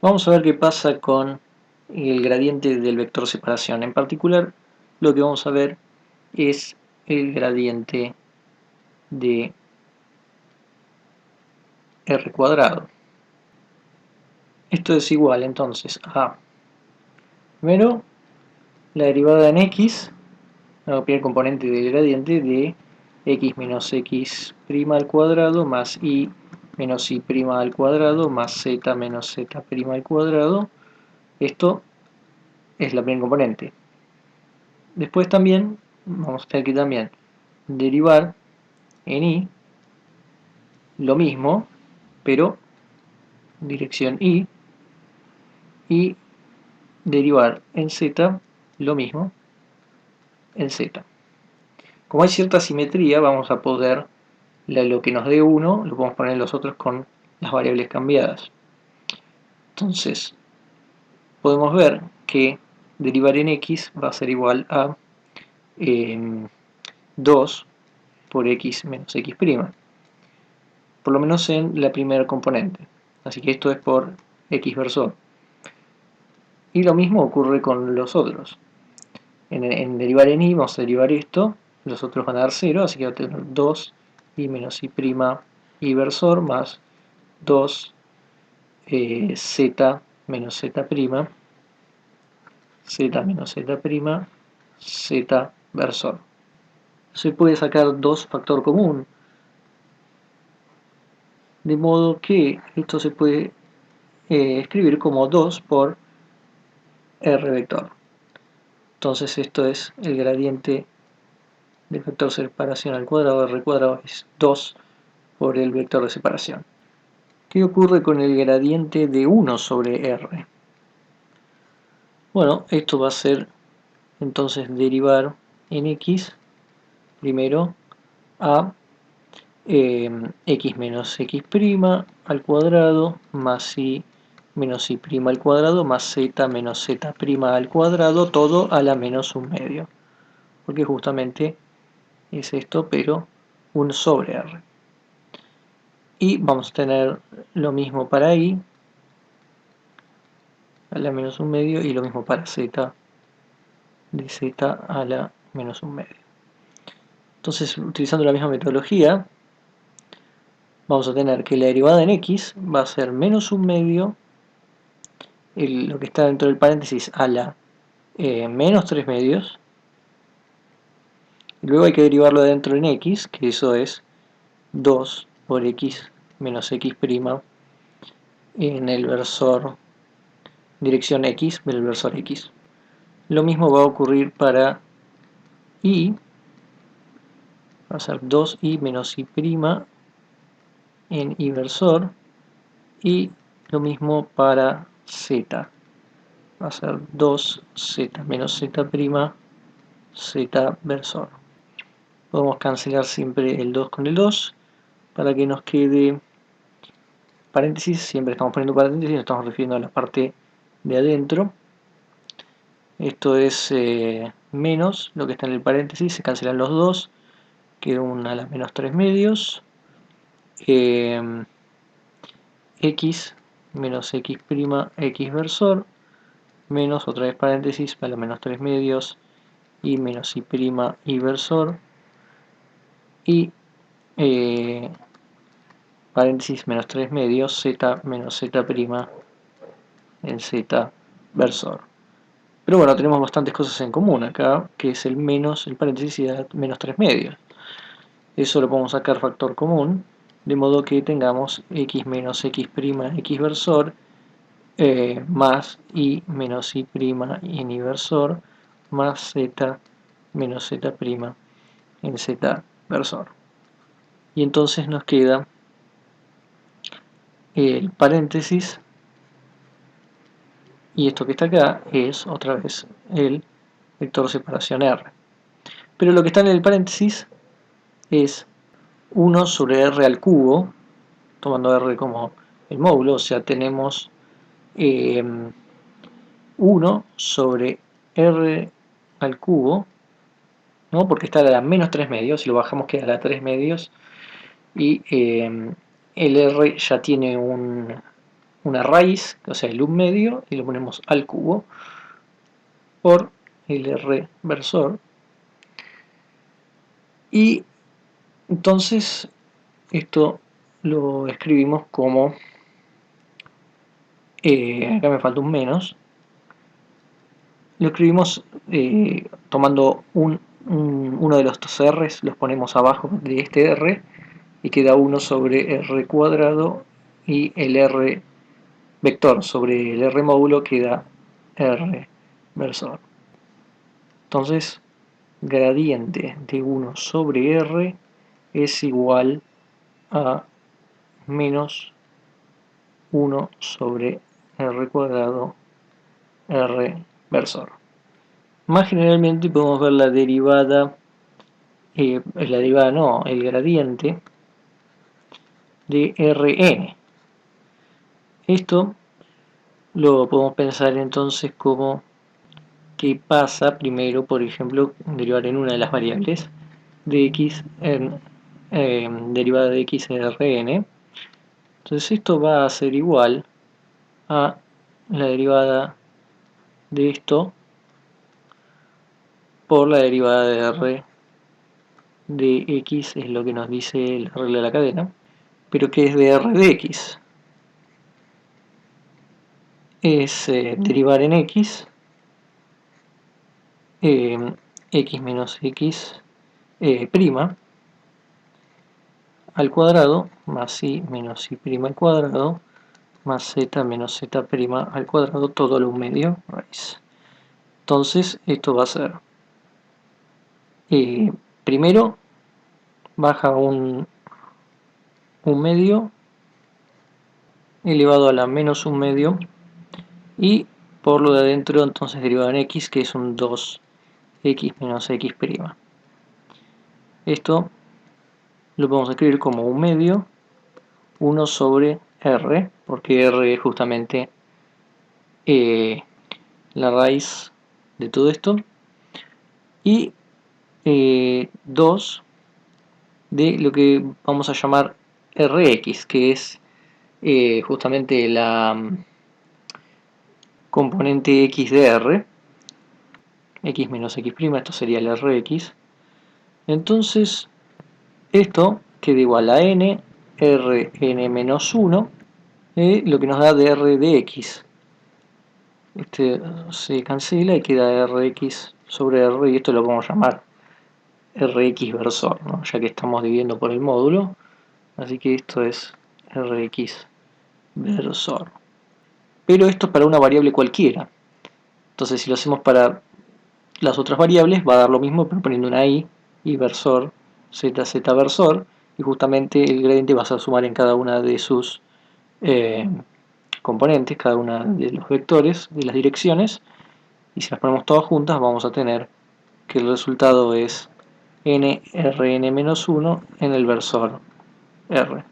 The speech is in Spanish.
Vamos a ver qué pasa con el gradiente del vector separación. En particular, lo que vamos a ver es el gradiente de r cuadrado. Esto es igual entonces a, primero, la derivada en x, el primer componente del gradiente de x menos x' al cuadrado más y menos y' al cuadrado más z menos z' al cuadrado. Esto es la primer componente. Después también vamos a tener que también derivar en y lo mismo, pero dirección y derivar en z lo mismo en z. Como hay cierta simetría, vamos a poder lo que nos dé 1 lo podemos poner en los otros con las variables cambiadas. Entonces, podemos ver que derivar en x va a ser igual a 2 por x menos x', por lo menos en la primera componente. Así que esto es por x versor. Y lo mismo ocurre con los otros. En derivar en y vamos a derivar esto, los otros van a dar 0, así que va a tener 2 y menos y' versor más 2 z menos z', z menos z', z versor. Se puede sacar 2 factor común, de modo que esto se puede escribir como 2 por r vector. Entonces esto es el gradiente del vector de separación al cuadrado, r cuadrado es 2 por el vector de separación. ¿Qué ocurre con el gradiente de 1 sobre r? Bueno, esto va a ser entonces derivar en x primero a x menos x' al cuadrado más y menos y' al cuadrado más z menos z' al cuadrado, todo a la menos un medio, porque justamente es esto, pero 1 sobre r. Y vamos a tener lo mismo para y, a la menos un medio, y lo mismo para z, de z a la menos un medio. Entonces, utilizando la misma metodología, vamos a tener que la derivada en x va a ser menos un medio, lo que está dentro del paréntesis, a la menos 3 medios. Y luego hay que derivarlo dentro en x, que eso es 2 por x menos x' en el versor dirección x del versor x. Lo mismo va a ocurrir para y, va a ser 2y menos y' en y versor, y lo mismo para z, va a ser 2z menos z', z versor. Podemos cancelar siempre el 2 con el 2 para que nos quede paréntesis, siempre estamos poniendo paréntesis, nos estamos refiriendo a la parte de adentro. Esto es menos lo que está en el paréntesis, se cancelan los 2, queda 1 a la menos 3 medios, x menos x', x versor, menos otra vez paréntesis a la menos 3 medios, y menos y', y versor, y paréntesis menos 3 medios, z menos z' en z versor. Pero bueno, tenemos bastantes cosas en común acá, que es el menos, el paréntesis y da menos 3 medios. Eso lo podemos sacar factor común, de modo que tengamos x menos x', x versor, más y menos y' en y versor, más z menos z' en z versor. Y entonces nos queda el paréntesis, y esto que está acá es otra vez el vector separación r. Pero lo que está en el paréntesis es 1 sobre r al cubo, tomando r como el módulo, o sea, tenemos 1 sobre r al cubo, ¿no? Porque está a la menos 3 medios, si lo bajamos queda a la 3 medios, y el r ya tiene un una raíz, o sea el 1/2, y lo ponemos al cubo por el R versor. Y entonces esto lo escribimos como, acá me falta un menos, lo escribimos tomando uno de los dos R's, los ponemos abajo de este R y queda 1 sobre R cuadrado, y el R vector sobre el R módulo queda R versor. Entonces, gradiente de 1 sobre R es igual a menos 1 sobre R cuadrado R versor. Más generalmente podemos ver la derivada, el gradiente de Rn. Esto lo podemos pensar entonces como que pasa primero, por ejemplo, derivar en una de las variables de x en derivada de x en Rn. Entonces esto va a ser igual a la derivada de esto por la derivada de R de x, es lo que nos dice la regla de la cadena, pero que es de R de x. Es derivar en x, x menos x prima al cuadrado más y menos y prima al cuadrado más z menos z prima al cuadrado, todo lo 1/2 raíz. Entonces esto va a ser, primero baja un medio elevado a la menos 1/2, y por lo de adentro entonces derivado en x, que es un 2x menos x prima. Esto lo podemos escribir como 1/2, 1 sobre r, porque r es justamente la raíz de todo esto, y 2 de lo que vamos a llamar Rx, que es justamente la componente x de R, x menos x prima, esto sería el Rx. Entonces esto queda igual a n, Rn menos 1, lo que nos da de R de x. Este se cancela y queda Rx sobre R, y esto lo podemos llamar Rx versor, ¿no? Ya que estamos dividiendo por el módulo, así que esto es Rx versor. Pero esto es para una variable cualquiera. Entonces si lo hacemos para las otras variables va a dar lo mismo, pero poniendo una i, y versor, z versor, y justamente el gradiente va a sumar en cada una de sus componentes, cada una de los vectores, de las direcciones, y si las ponemos todas juntas vamos a tener que el resultado es nRn-1 en el versor R.